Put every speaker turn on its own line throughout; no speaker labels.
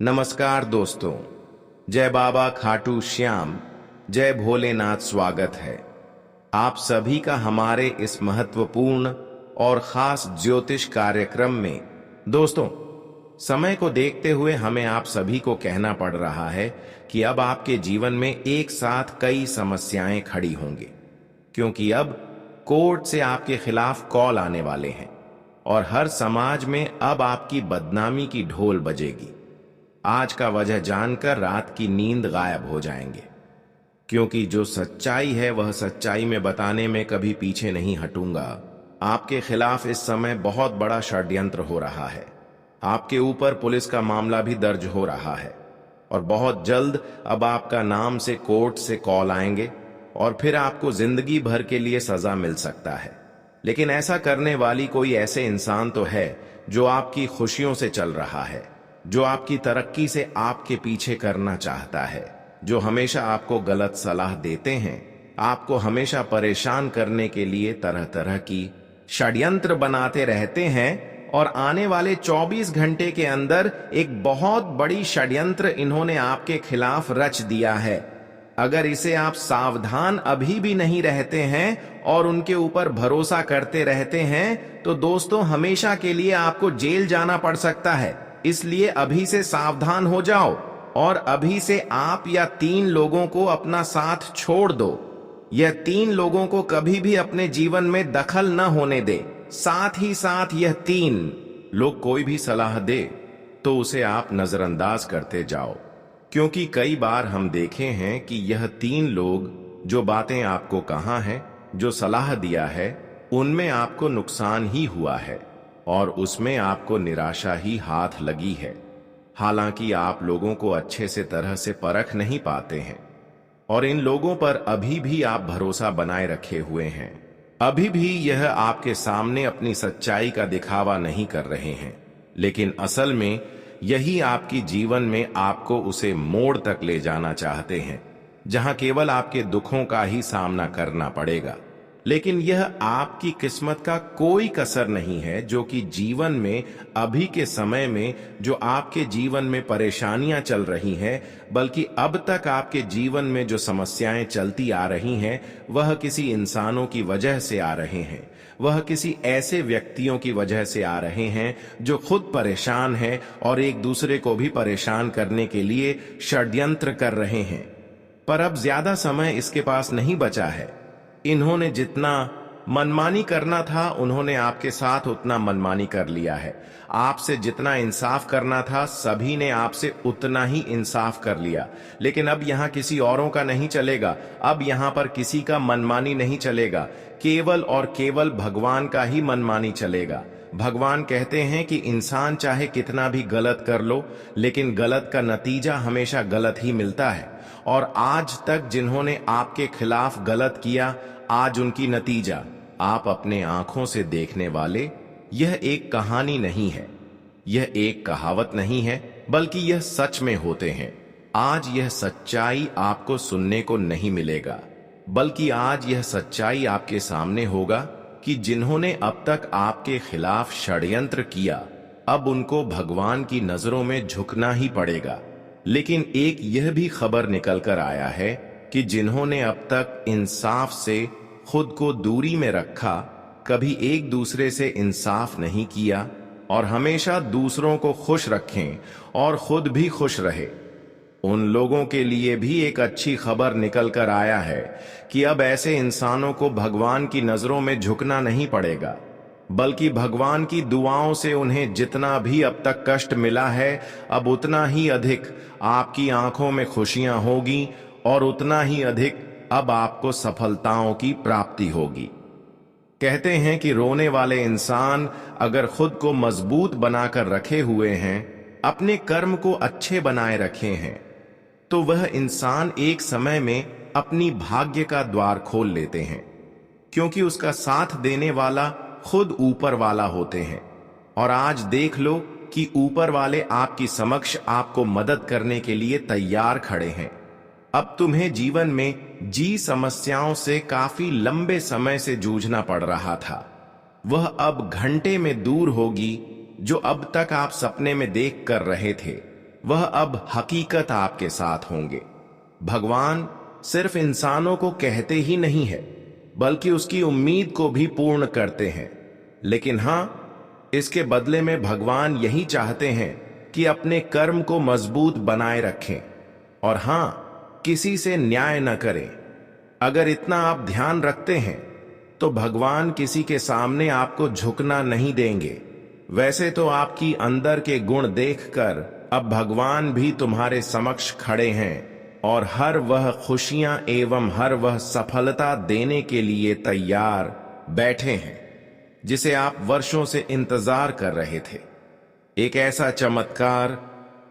नमस्कार दोस्तों। जय बाबा खाटू श्याम, जय भोलेनाथ। स्वागत है आप सभी का हमारे इस महत्वपूर्ण और खास ज्योतिष कार्यक्रम में। दोस्तों, समय को देखते हुए हमें आप सभी को कहना पड़ रहा है कि अब आपके जीवन में एक साथ कई समस्याएं खड़ी होंगी, क्योंकि अब कोर्ट से आपके खिलाफ कॉल आने वाले हैं और हर समाज में अब आपकी बदनामी की ढोल बजेगी। आज का वजह जानकर रात की नींद गायब हो जाएंगे, क्योंकि जो सच्चाई है वह सच्चाई में बताने में कभी पीछे नहीं हटूंगा। आपके खिलाफ इस समय बहुत बड़ा षड्यंत्र हो रहा है। आपके ऊपर पुलिस का मामला भी दर्ज हो रहा है और बहुत जल्द अब आपका नाम से कोर्ट से कॉल आएंगे और फिर आपको जिंदगी भर के लिए सजा मिल सकता है। लेकिन ऐसा करने वाली कोई ऐसे इंसान तो है जो आपकी खुशियों से चल रहा है, जो आपकी तरक्की से आपके पीछे करना चाहता है, जो हमेशा आपको गलत सलाह देते हैं, आपको हमेशा परेशान करने के लिए तरह तरह की षड्यंत्र बनाते रहते हैं। और आने वाले 24 घंटे के अंदर एक बहुत बड़ी षड्यंत्र इन्होंने आपके खिलाफ रच दिया है। अगर इसे आप सावधान अभी भी नहीं रहते हैं और उनके ऊपर भरोसा करते रहते हैं तो दोस्तों हमेशा के लिए आपको जेल जाना पड़ सकता है। इसलिए अभी से सावधान हो जाओ और अभी से आप या 3 लोगों को अपना साथ छोड़ दो। यह 3 लोगों को कभी भी अपने जीवन में दखल न होने दे। साथ ही साथ यह 3 लोग कोई भी सलाह दे तो उसे आप नजरअंदाज करते जाओ, क्योंकि कई बार हम देखे हैं कि यह 3 लोग जो बातें आपको कहा है, जो सलाह दिया है, उनमें आपको नुकसान ही हुआ है और उसमें आपको निराशा ही हाथ लगी है। हालांकि आप लोगों को अच्छे से तरह से परख नहीं पाते हैं और इन लोगों पर अभी भी आप भरोसा बनाए रखे हुए हैं। अभी भी यह आपके सामने अपनी सच्चाई का दिखावा नहीं कर रहे हैं, लेकिन असल में यही आपकी जीवन में आपको उसे मोड़ तक ले जाना चाहते हैं, जहां केवल आपके दुखों का ही सामना करना पड़ेगा। लेकिन यह आपकी किस्मत का कोई कसर नहीं है, जो कि जीवन में अभी के समय में जो आपके जीवन में परेशानियां चल रही हैं, बल्कि अब तक आपके जीवन में जो समस्याएं चलती आ रही हैं, वह किसी इंसानों की वजह से आ रहे हैं। वह किसी ऐसे व्यक्तियों की वजह से आ रहे हैं जो खुद परेशान हैं और एक दूसरे को भी परेशान करने के लिए षड्यंत्र कर रहे हैं। पर अब ज्यादा समय इसके पास नहीं बचा है। इन्होंने जितना मनमानी करना था उन्होंने आपके साथ उतना मनमानी कर लिया है। आपसे जितना इंसाफ करना था सभी ने आपसे उतना ही इंसाफ कर लिया। लेकिन अब यहाँ किसी औरों का नहीं चलेगा, अब यहाँ पर किसी का मनमानी नहीं चलेगा, केवल और केवल भगवान का ही मनमानी चलेगा। भगवान कहते हैं कि इंसान चाहे कितना भी गलत कर लो, लेकिन गलत का नतीजा हमेशा गलत ही मिलता है। और आज तक जिन्होंने आपके खिलाफ गलत किया, आज उनकी नतीजा आप अपने आंखों से देखने वाले। यह एक कहानी नहीं है, यह एक कहावत नहीं है, बल्कि यह सच में होते हैं। आज यह सच्चाई आपको सुनने को नहीं मिलेगा, बल्कि आज यह सच्चाई आपके सामने होगा कि जिन्होंने अब तक आपके खिलाफ षड्यंत्र किया, अब उनको भगवान की नजरों में झुकना ही पड़ेगा। लेकिन एक यह भी खबर निकल कर आया है कि जिन्होंने अब तक इंसाफ से खुद को दूरी में रखा, कभी एक दूसरे से इंसाफ नहीं किया और हमेशा दूसरों को खुश रखें और खुद भी खुश रहे, उन लोगों के लिए भी एक अच्छी खबर निकल कर आया है कि अब ऐसे इंसानों को भगवान की नजरों में झुकना नहीं पड़ेगा, बल्कि भगवान की दुआओं से उन्हें जितना भी अब तक कष्ट मिला है, अब उतना ही अधिक आपकी आंखों में खुशियां होगी और उतना ही अधिक अब आपको सफलताओं की प्राप्ति होगी। कहते हैं कि रोने वाले इंसान अगर खुद को मजबूत बनाकर रखे हुए हैं, अपने कर्म को अच्छे बनाए रखे हैं, तो वह इंसान एक समय में अपनी भाग्य का द्वार खोल लेते हैं, क्योंकि उसका साथ देने वाला खुद ऊपर वाला होते हैं। और आज देख लो कि ऊपर वाले आपकी समक्ष आपको मदद करने के लिए तैयार खड़े हैं। अब तुम्हें जीवन में समस्याओं से काफी लंबे समय से जूझना पड़ रहा था, वह अब घंटे में दूर होगी। जो अब तक आप सपने में देख कर रहे थे, वह अब हकीकत आपके साथ होंगे। भगवान सिर्फ इंसानों को कहते ही नहीं है, बल्कि उसकी उम्मीद को भी पूर्ण करते हैं। लेकिन हां, इसके बदले में भगवान यही चाहते हैं कि अपने कर्म को मजबूत बनाए रखें और हां, किसी से न्याय न करें। अगर इतना आप ध्यान रखते हैं तो भगवान किसी के सामने आपको झुकना नहीं देंगे। वैसे तो आपकी अंदर के गुण देखकर अब भगवान भी तुम्हारे समक्ष खड़े हैं और हर वह खुशियां एवं हर वह सफलता देने के लिए तैयार बैठे हैं जिसे आप वर्षों से इंतजार कर रहे थे। एक ऐसा चमत्कार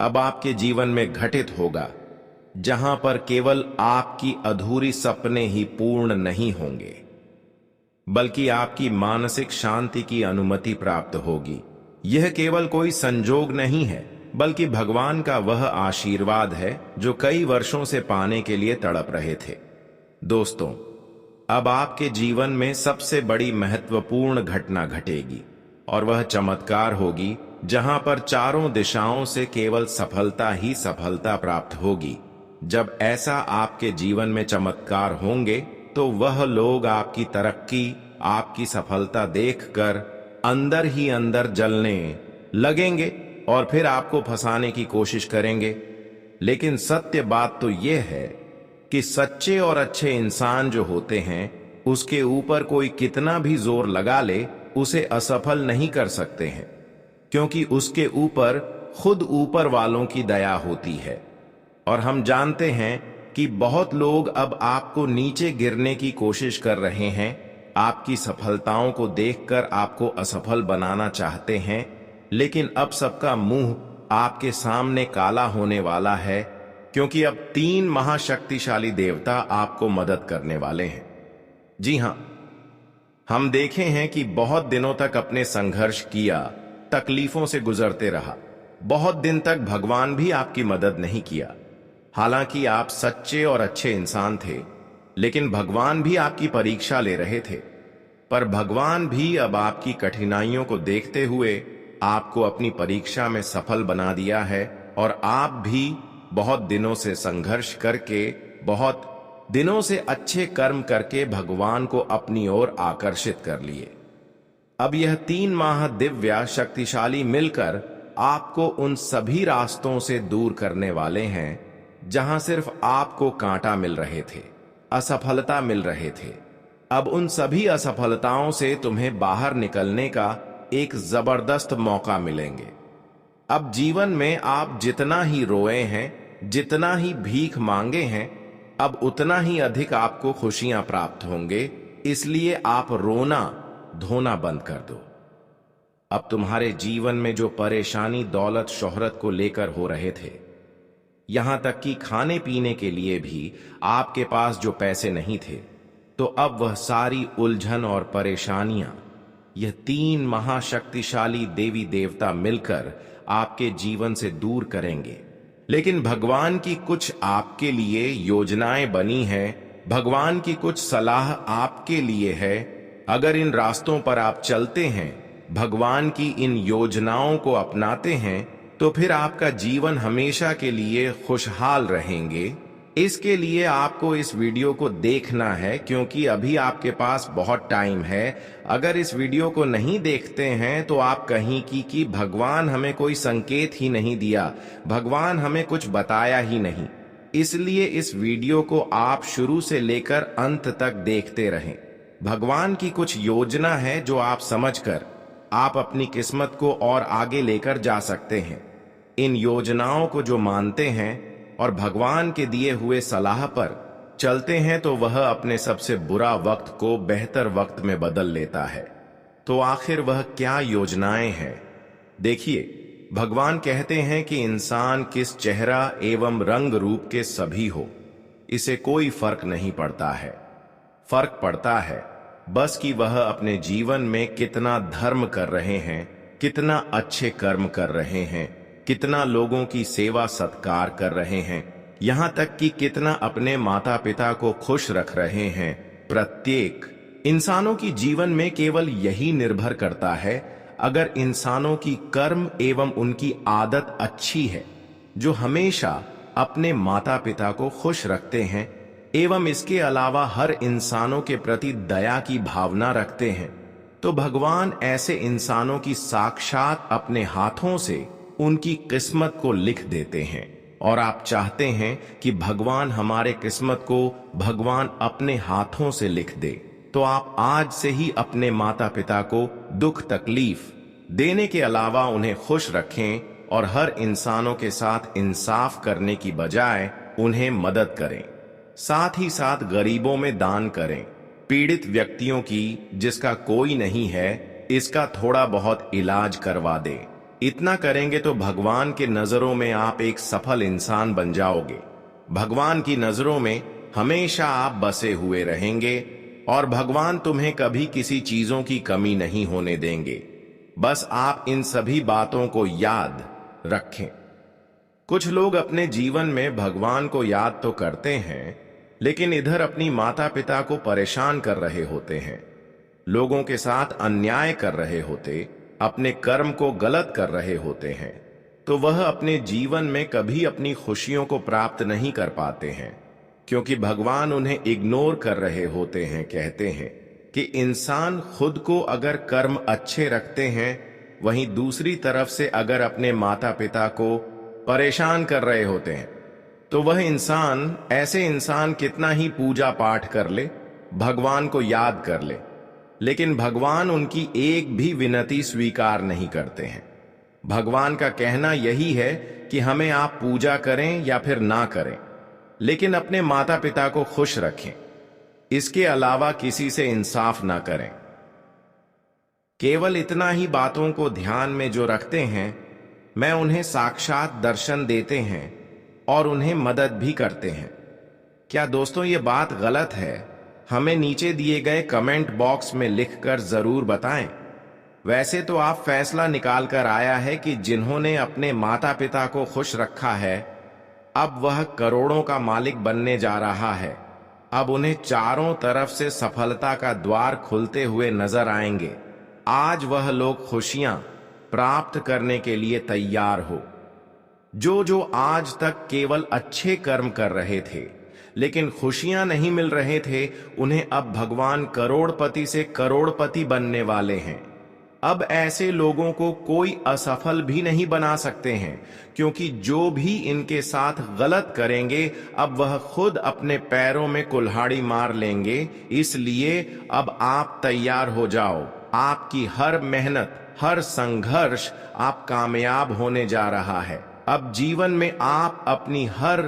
अब आपके जीवन में घटित होगा जहां पर केवल आपकी अधूरी सपने ही पूर्ण नहीं होंगे, बल्कि आपकी मानसिक शांति की अनुमति प्राप्त होगी। यह केवल कोई संजोग नहीं है, बल्कि भगवान का वह आशीर्वाद है जो कई वर्षों से पाने के लिए तड़प रहे थे। दोस्तों, अब आपके जीवन में सबसे बड़ी महत्वपूर्ण घटना घटेगी और वह चमत्कार होगी जहां पर चारों दिशाओं से केवल सफलता ही सफलता प्राप्त होगी। जब ऐसा आपके जीवन में चमत्कार होंगे तो वह लोग आपकी तरक्की, आपकी सफलता देखकर अंदर ही अंदर जलने लगेंगे और फिर आपको फंसाने की कोशिश करेंगे। लेकिन सत्य बात तो यह है कि सच्चे और अच्छे इंसान जो होते हैं, उसके ऊपर कोई कितना भी जोर लगा ले, उसे असफल नहीं कर सकते हैं, क्योंकि उसके ऊपर खुद ऊपर वालों की दया होती है। और हम जानते हैं कि बहुत लोग अब आपको नीचे गिरने की कोशिश कर रहे हैं, आपकी सफलताओं को देखकर आपको असफल बनाना चाहते हैं। लेकिन अब सबका मुंह आपके सामने काला होने वाला है, क्योंकि अब 3 महाशक्तिशाली देवता आपको मदद करने वाले हैं। जी हां, हम देखे हैं कि बहुत दिनों तक अपने संघर्ष किया, तकलीफों से गुजरते रहा। बहुत दिन तक भगवान भी आपकी मदद नहीं किया। हालांकि आप सच्चे और अच्छे इंसान थे, लेकिन भगवान भी आपकी परीक्षा ले रहे थे। पर भगवान भी अब आपकी कठिनाइयों को देखते हुए आपको अपनी परीक्षा में सफल बना दिया है और आप भी बहुत दिनों से संघर्ष करके, बहुत दिनों से अच्छे कर्म करके भगवान को अपनी ओर आकर्षित कर लिए। अब यह 3 महादिव्य शक्तिशाली मिलकर आपको उन सभी रास्तों से दूर करने वाले हैं जहां सिर्फ आपको कांटा मिल रहे थे, असफलता मिल रहे थे। अब उन सभी असफलताओं से तुम्हें बाहर निकलने का एक जबरदस्त मौका मिलेंगे। अब जीवन में आप जितना ही रोए हैं, जितना ही भीख मांगे हैं, अब उतना ही अधिक आपको खुशियां प्राप्त होंगे। इसलिए आप रोना धोना बंद कर दो। अब तुम्हारे जीवन में जो परेशानी दौलत शोहरत को लेकर हो रहे थे, यहां तक कि खाने पीने के लिए भी आपके पास जो पैसे नहीं थे, तो अब वह सारी उलझन और परेशानियां यह 3 महाशक्तिशाली देवी देवता मिलकर आपके जीवन से दूर करेंगे। लेकिन भगवान की कुछ आपके लिए योजनाएं बनी हैं, भगवान की कुछ सलाह आपके लिए है। अगर इन रास्तों पर आप चलते हैं, भगवान की इन योजनाओं को अपनाते हैं, तो फिर आपका जीवन हमेशा के लिए खुशहाल रहेंगे। इसके लिए आपको इस वीडियो को देखना है, क्योंकि अभी आपके पास बहुत टाइम है। अगर इस वीडियो को नहीं देखते हैं तो आप कहीं कि भगवान हमें कोई संकेत ही नहीं दिया, भगवान हमें कुछ बताया ही नहीं। इसलिए इस वीडियो को आप शुरू से लेकर अंत तक देखते रहें। भगवान की कुछ योजना है जो आप समझकर आप अपनी किस्मत को और आगे लेकर जा सकते हैं। इन योजनाओं को जो मानते हैं और भगवान के दिए हुए सलाह पर चलते हैं, तो वह अपने सबसे बुरा वक्त को बेहतर वक्त में बदल लेता है। तो आखिर वह क्या योजनाएं हैं? देखिए, भगवान कहते हैं कि इंसान किस चेहरा एवं रंग रूप के सभी हो, इसे कोई फर्क नहीं पड़ता है। फर्क पड़ता है बस कि वह अपने जीवन में कितना धर्म कर रहे हैं, कितना अच्छे कर्म कर रहे हैं, कितना लोगों की सेवा सत्कार कर रहे हैं, यहां तक कि कितना अपने माता पिता को खुश रख रहे हैं। प्रत्येक इंसानों की जीवन में केवल यही निर्भर करता है, अगर इंसानों की कर्म एवं उनकी आदत अच्छी है जो हमेशा अपने माता पिता को खुश रखते हैं एवं इसके अलावा हर इंसानों के प्रति दया की भावना रखते हैं, तो भगवान ऐसे इंसानों की साक्षात अपने हाथों से उनकी किस्मत को लिख देते हैं। और आप चाहते हैं कि भगवान हमारे किस्मत को भगवान अपने हाथों से लिख दे, तो आप आज से ही अपने माता पिता को दुख तकलीफ देने के अलावा उन्हें खुश रखें और हर इंसानों के साथ इंसाफ करने की बजाय उन्हें मदद करें। साथ ही साथ गरीबों में दान करें, पीड़ित व्यक्तियों की जिसका कोई नहीं है इसका थोड़ा बहुत इलाज करवा दे। इतना करेंगे तो भगवान के नजरों में आप एक सफल इंसान बन जाओगे। भगवान की नजरों में हमेशा आप बसे हुए रहेंगे और भगवान तुम्हें कभी किसी चीजों की कमी नहीं होने देंगे। बस आप इन सभी बातों को याद रखें। कुछ लोग अपने जीवन में भगवान को याद तो करते हैं, लेकिन इधर अपनी माता पिता को परेशान कर रहे होते हैं, लोगों के साथ अन्याय कर रहे होते, अपने कर्म को गलत कर रहे होते हैं, तो वह अपने जीवन में कभी अपनी खुशियों को प्राप्त नहीं कर पाते हैं, क्योंकि भगवान उन्हें इग्नोर कर रहे होते हैं। कहते हैं कि इंसान खुद को अगर कर्म अच्छे रखते हैं, वहीं दूसरी तरफ से अगर अपने माता पिता को परेशान कर रहे होते हैं, तो वह इंसान, ऐसे इंसान कितना ही पूजा पाठ कर ले, भगवान को याद कर ले, लेकिन भगवान उनकी एक भी विनती स्वीकार नहीं करते हैं। भगवान का कहना यही है कि हमें आप पूजा करें या फिर ना करें, लेकिन अपने माता पिता को खुश रखें, इसके अलावा किसी से इंसाफ ना करें। केवल इतना ही बातों को ध्यान में जो रखते हैं, मैं उन्हें साक्षात दर्शन देते हैं और उन्हें मदद भी करते हैं। क्या दोस्तों ये बात गलत है? हमें नीचे दिए गए कमेंट बॉक्स में लिखकर जरूर बताएं। वैसे तो आप फैसला निकाल कर आया है कि जिन्होंने अपने माता पिता को खुश रखा है, अब वह करोड़ों का मालिक बनने जा रहा है। अब उन्हें चारों तरफ से सफलता का द्वार खुलते हुए नजर आएंगे। आज वह लोग खुशियां प्राप्त करने के लिए तैयार हो। जो आज तक केवल अच्छे कर्म कर रहे थे लेकिन खुशियां नहीं मिल रहे थे, उन्हें अब भगवान करोड़पति से करोड़पति बनने वाले हैं। अब ऐसे लोगों को कोई असफल भी नहीं बना सकते हैं, क्योंकि जो भी इनके साथ गलत करेंगे अब वह खुद अपने पैरों में कुल्हाड़ी मार लेंगे। इसलिए अब आप तैयार हो जाओ। आपकी हर मेहनत, हर संघर्ष आप कामयाब होने जा रहा है। अब जीवन में आप अपनी हर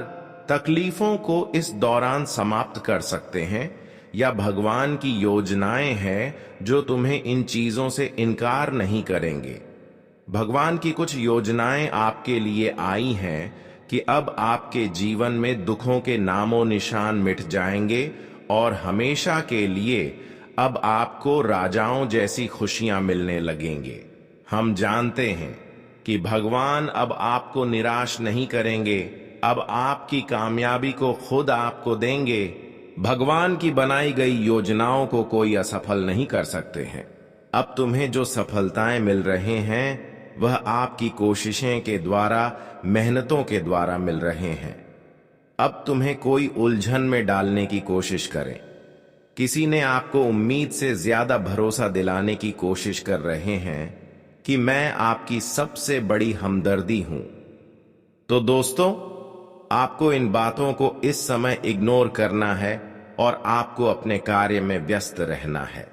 तकलीफों को इस दौरान समाप्त कर सकते हैं, या भगवान की योजनाएं हैं जो तुम्हें इन चीजों से इनकार नहीं करेंगे। भगवान की कुछ योजनाएं आपके लिए आई हैं कि अब आपके जीवन में दुखों के नामो निशान मिट जाएंगे और हमेशा के लिए अब आपको राजाओं जैसी खुशियां मिलने लगेंगे। हम जानते हैं कि भगवान अब आपको निराश नहीं करेंगे, अब आपकी कामयाबी को खुद आपको देंगे। भगवान की बनाई गई योजनाओं को कोई असफल नहीं कर सकते हैं। अब तुम्हें जो सफलताएं मिल रहे हैं वह आपकी कोशिशें के द्वारा, मेहनतों के द्वारा मिल रहे हैं। अब तुम्हें कोई उलझन में डालने की कोशिश करें, किसी ने आपको उम्मीद से ज्यादा भरोसा दिलाने की कोशिश कर रहे हैं कि मैं आपकी सबसे बड़ी हमदर्दी हूं, तो दोस्तों आपको इन बातों को इस समय इग्नोर करना है और आपको अपने कार्य में व्यस्त रहना है,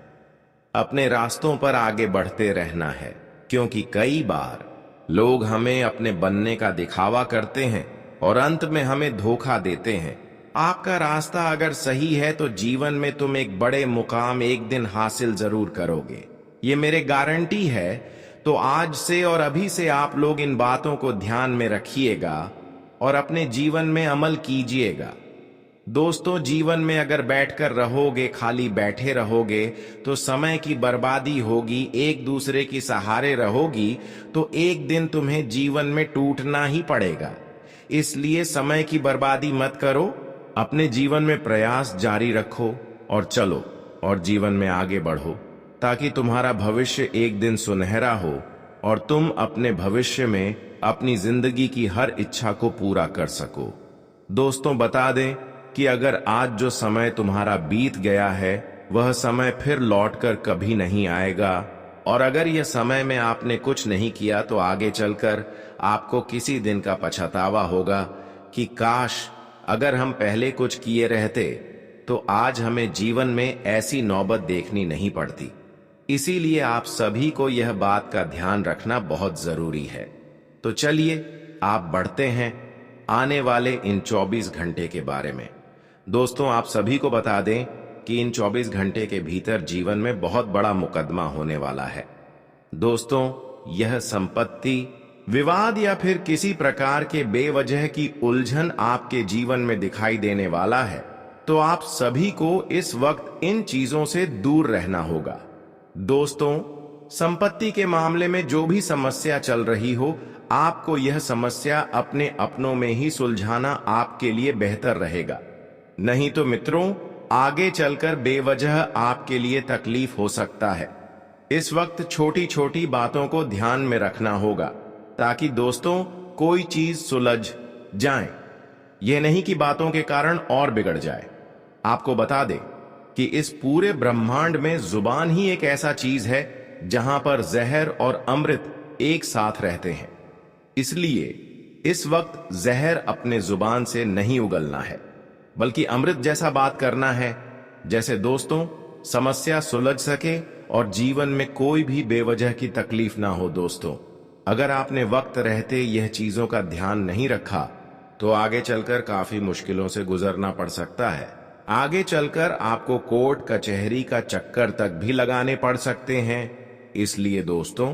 अपने रास्तों पर आगे बढ़ते रहना है। क्योंकि कई बार लोग हमें अपने बनने का दिखावा करते हैं और अंत में हमें धोखा देते हैं। आपका रास्ता अगर सही है तो जीवन में तुम एक बड़े मुकाम एक दिन हासिल जरूर करोगे, ये मेरे गारंटी है। तो आज से और अभी से आप लोग इन बातों को ध्यान में रखिएगा और अपने जीवन में अमल कीजिएगा। दोस्तों, जीवन में अगर बैठकर रहोगे, खाली बैठे रहोगे तो समय की बर्बादी होगी। एक दूसरे की सहारे रहोगी तो एक दिन तुम्हें जीवन में टूटना ही पड़ेगा। इसलिए समय की बर्बादी मत करो, अपने जीवन में प्रयास जारी रखो और चलो और जीवन में आगे बढ़ो, ताकि तुम्हारा भविष्य एक दिन सुनहरा हो और तुम अपने भविष्य में अपनी जिंदगी की हर इच्छा को पूरा कर सको। दोस्तों, बता दें कि अगर आज जो समय तुम्हारा बीत गया है वह समय फिर लौटकर कभी नहीं आएगा, और अगर यह समय में आपने कुछ नहीं किया तो आगे चलकर आपको किसी दिन का पछतावा होगा कि काश अगर हम पहले कुछ किए रहते तो आज हमें जीवन में ऐसी नौबत देखनी नहीं पड़ती। इसीलिए आप सभी को यह बात का ध्यान रखना बहुत जरूरी है। तो चलिए आप बढ़ते हैं आने वाले इन 24 घंटे के बारे में। दोस्तों, आप सभी को बता दें कि इन 24 घंटे के भीतर जीवन में बहुत बड़ा मुकदमा होने वाला है। दोस्तों, यह संपत्ति, विवाद या फिर किसी प्रकार के बेवजह की उलझन आपके जीवन में दिखाई देने वाला है, तो आप सभी को इस वक्त इन चीजों से दूर रहना होगा। दोस्तों, संपत्ति के मामले में जो भी समस्या चल रही हो, आपको यह समस्या अपने अपनों में ही सुलझाना आपके लिए बेहतर रहेगा। नहीं तो मित्रों, आगे चलकर बेवजह आपके लिए तकलीफ हो सकता है। इस वक्त छोटी छोटी बातों को ध्यान में रखना होगा ताकि दोस्तों कोई चीज सुलझ जाए, यह नहीं कि बातों के कारण और बिगड़ जाए। आपको बता दें कि इस पूरे ब्रह्मांड में जुबान ही एक ऐसा चीज है जहां पर जहर और अमृत एक साथ रहते हैं। इसलिए इस वक्त जहर अपने जुबान से नहीं उगलना है, बल्कि अमृत जैसा बात करना है, जैसे दोस्तों समस्या सुलझ सके और जीवन में कोई भी बेवजह की तकलीफ ना हो। दोस्तों, अगर आपने वक्त रहते यह चीजों का ध्यान नहीं रखा तो आगे चलकर काफी मुश्किलों से गुजरना पड़ सकता है। आगे चलकर आपको कोर्ट कचहरी का चक्कर तक भी लगाने पड़ सकते हैं। इसलिए दोस्तों,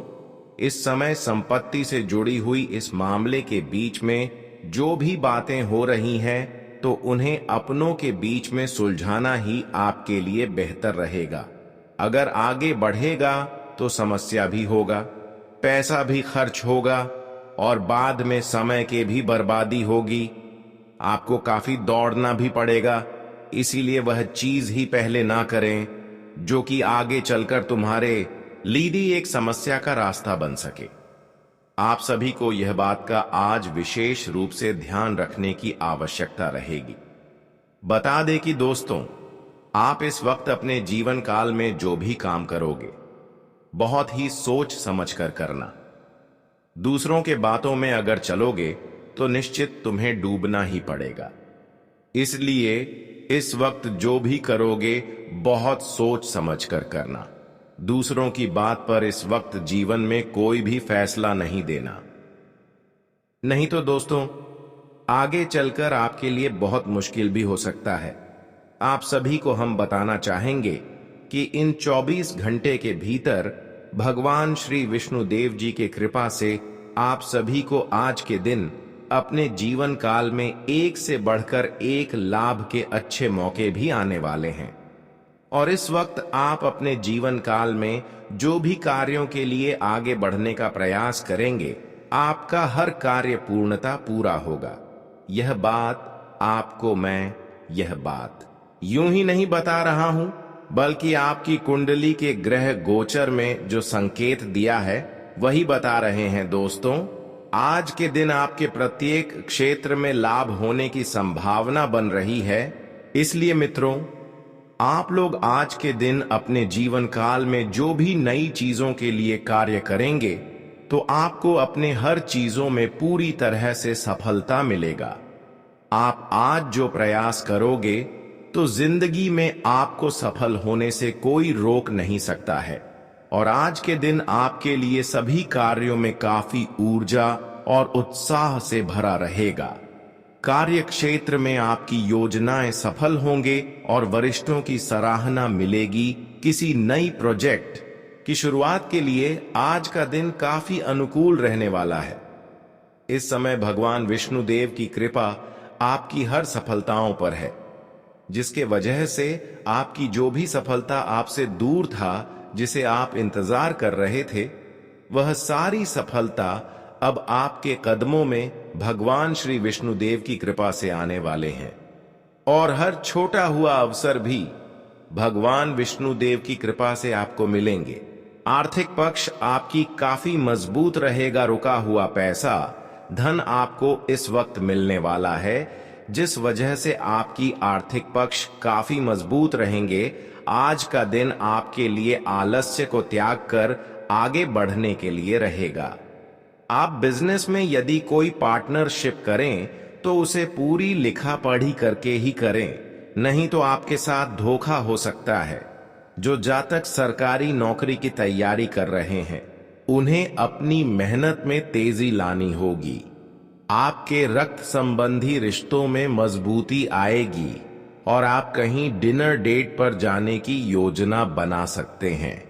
इस समय संपत्ति से जुड़ी हुई इस मामले के बीच में जो भी बातें हो रही हैं तो उन्हें अपनों के बीच में सुलझाना ही आपके लिए बेहतर रहेगा। अगर आगे बढ़ेगा तो समस्या भी होगा, पैसा भी खर्च होगा और बाद में समय की भी बर्बादी होगी। आपको काफी दौड़ना भी पड़ेगा, इसीलिए वह चीज ही पहले ना करें जो कि आगे चलकर तुम्हारे लिए एक समस्या का रास्ता बन सके। आप सभी को यह बात का आज विशेष रूप से ध्यान रखने की आवश्यकता रहेगी। बता दें कि दोस्तों, आप इस वक्त अपने जीवन काल में जो भी काम करोगे बहुत ही सोच समझ कर करना। दूसरों के बातों में अगर चलोगे तो निश्चित तुम्हें डूबना ही पड़ेगा। इसलिए इस वक्त जो भी करोगे बहुत सोच समझ कर करना। दूसरों की बात पर इस वक्त जीवन में कोई भी फैसला नहीं देना, नहीं तो दोस्तों आगे चलकर आपके लिए बहुत मुश्किल भी हो सकता है। आप सभी को हम बताना चाहेंगे कि इन 24 घंटे के भीतर भगवान श्री विष्णुदेव जी के कृपा से आप सभी को आज के दिन अपने जीवन काल में एक से बढ़कर एक लाभ के अच्छे मौके भी आने वाले हैं। और इस वक्त आप अपने जीवन काल में जो भी कार्यों के लिए आगे बढ़ने का प्रयास करेंगे, आपका हर कार्य पूर्णता पूरा होगा। यह बात आपको मैं यह बात यूं ही नहीं बता रहा हूं, बल्कि आपकी कुंडली के ग्रह गोचर में जो संकेत दिया है वही बता रहे हैं। दोस्तों, आज के दिन आपके प्रत्येक क्षेत्र में लाभ होने की संभावना बन रही है। इसलिए मित्रों, आप लोग आज के दिन अपने जीवन काल में जो भी नई चीजों के लिए कार्य करेंगे तो आपको अपने हर चीजों में पूरी तरह से सफलता मिलेगा। आप आज जो प्रयास करोगे तो जिंदगी में आपको सफल होने से कोई रोक नहीं सकता है। और आज के दिन आपके लिए सभी कार्यों में काफी ऊर्जा और उत्साह से भरा रहेगा। कार्य क्षेत्र में आपकी योजनाएं सफल होंगे और वरिष्ठों की सराहना मिलेगी। किसी नई प्रोजेक्ट की शुरुआत के लिए आज का दिन काफी अनुकूल रहने वाला है। इस समय भगवान विष्णुदेव की कृपा आपकी हर सफलताओं पर है, जिसके वजह से आपकी जो भी सफलता आपसे दूर था, जिसे आप इंतजार कर रहे थे, वह सारी सफलता अब आपके कदमों में भगवान श्री विष्णुदेव की कृपा से आने वाले हैं। और हर छोटा हुआ अवसर भी भगवान विष्णुदेव की कृपा से आपको मिलेंगे। आर्थिक पक्ष आपकी काफी मजबूत रहेगा। रुका हुआ पैसा, धन आपको इस वक्त मिलने वाला है, जिस वजह से आपकी आर्थिक पक्ष काफी मजबूत रहेंगे। आज का दिन आपके लिए आलस्य को त्याग कर आगे बढ़ने के लिए रहेगा। आप बिजनेस में यदि कोई पार्टनरशिप करें तो उसे पूरी लिखा पढ़ी करके ही करें, नहीं तो आपके साथ धोखा हो सकता है। जो जातक सरकारी नौकरी की तैयारी कर रहे हैं, उन्हें अपनी मेहनत में तेजी लानी होगी। आपके रक्त संबंधी रिश्तों में मजबूती आएगी और आप कहीं डिनर डेट पर जाने की योजना बना सकते हैं।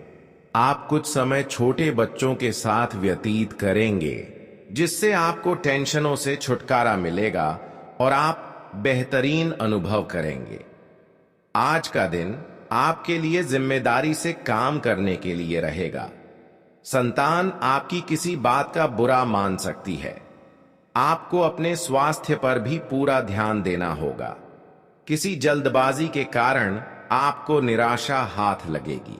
आप कुछ समय छोटे बच्चों के साथ व्यतीत करेंगे, जिससे आपको टेंशनों से छुटकारा मिलेगा और आप बेहतरीन अनुभव करेंगे। आज का दिन आपके लिए जिम्मेदारी से काम करने के लिए रहेगा। संतान आपकी किसी बात का बुरा मान सकती है। आपको अपने स्वास्थ्य पर भी पूरा ध्यान देना होगा। किसी जल्दबाजी के कारण आपको निराशा हाथ लगेगी।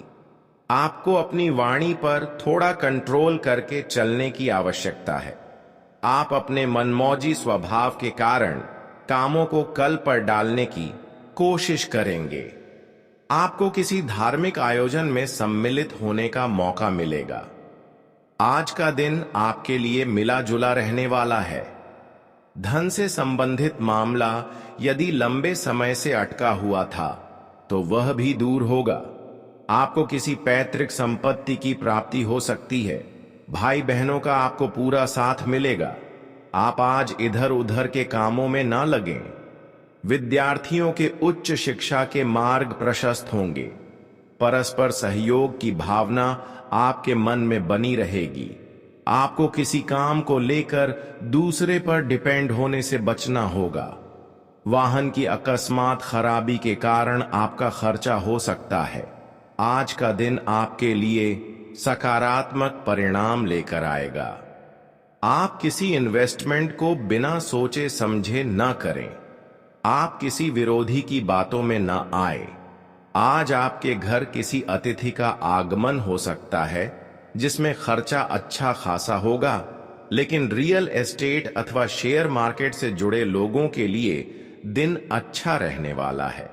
आपको अपनी वाणी पर थोड़ा कंट्रोल करके चलने की आवश्यकता है। आप अपने मनमौजी स्वभाव के कारण कामों को कल पर डालने की कोशिश करेंगे। आपको किसी धार्मिक आयोजन में सम्मिलित होने का मौका मिलेगा। आज का दिन आपके लिए मिला जुला रहने वाला है। धन से संबंधित मामला यदि लंबे समय से अटका हुआ था तो वह भी दूर होगा। आपको किसी पैतृक संपत्ति की प्राप्ति हो सकती है। भाई बहनों का आपको पूरा साथ मिलेगा। आप आज इधर उधर के कामों में ना लगें। विद्यार्थियों के उच्च शिक्षा के मार्ग प्रशस्त होंगे। परस्पर सहयोग की भावना आपके मन में बनी रहेगी। आपको किसी काम को लेकर दूसरे पर डिपेंड होने से बचना होगा। वाहन की अकस्मात खराबी के कारण आपका खर्चा हो सकता है। आज का दिन आपके लिए सकारात्मक परिणाम लेकर आएगा। आप किसी इन्वेस्टमेंट को बिना सोचे समझे न करें। आप किसी विरोधी की बातों में न आए। आज आपके घर किसी अतिथि का आगमन हो सकता है, जिसमें खर्चा अच्छा खासा होगा, लेकिन रियल एस्टेट अथवा शेयर मार्केट से जुड़े लोगों के लिए दिन अच्छा रहने वाला है।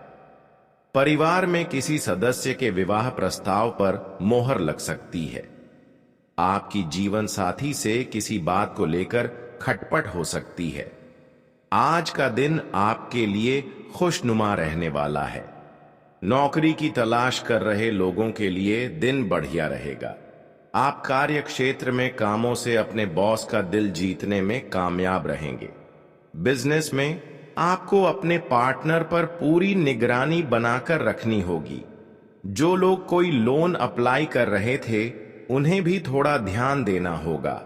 परिवार में किसी सदस्य के विवाह प्रस्ताव पर मोहर लग सकती है। आपकी जीवन साथी से किसी बात को लेकर खटपट हो सकती है। आज का दिन आपके लिए खुशनुमा रहने वाला है। नौकरी की तलाश कर रहे लोगों के लिए दिन बढ़िया रहेगा। आप कार्य क्षेत्र में कामों से अपने बॉस का दिल जीतने में कामयाब रहेंगे। बिजनेस में आपको अपने पार्टनर पर पूरी निगरानी बनाकर रखनी होगी। जो लोग कोई लोन अप्लाई कर रहे थे, उन्हें भी थोड़ा ध्यान देना होगा।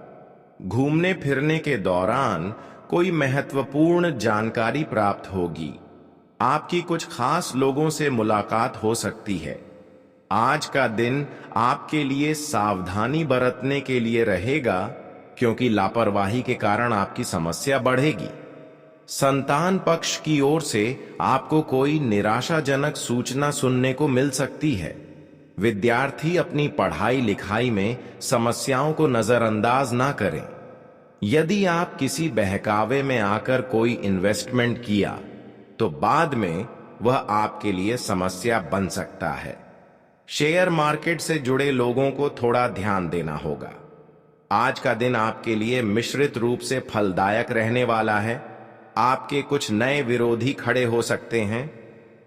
घूमने फिरने के दौरान कोई महत्वपूर्ण जानकारी प्राप्त होगी। आपकी कुछ खास लोगों से मुलाकात हो सकती है। आज का दिन आपके लिए सावधानी बरतने के लिए रहेगा, क्योंकि लापरवाही के कारण आपकी समस्या बढ़ेगी। संतान पक्ष की ओर से आपको कोई निराशाजनक सूचना सुनने को मिल सकती है। विद्यार्थी अपनी पढ़ाई लिखाई में समस्याओं को नजरअंदाज ना करें। यदि आप किसी बहकावे में आकर कोई इन्वेस्टमेंट किया तो बाद में वह आपके लिए समस्या बन सकता है। शेयर मार्केट से जुड़े लोगों को थोड़ा ध्यान देना होगा। आज का दिन आपके लिए मिश्रित रूप से फलदायक रहने वाला है। आपके कुछ नए विरोधी खड़े हो सकते हैं।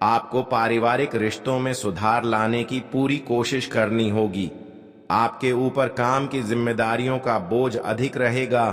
आपको पारिवारिक रिश्तों में सुधार लाने की पूरी कोशिश करनी होगी। आपके ऊपर काम की जिम्मेदारियों का बोझ अधिक रहेगा।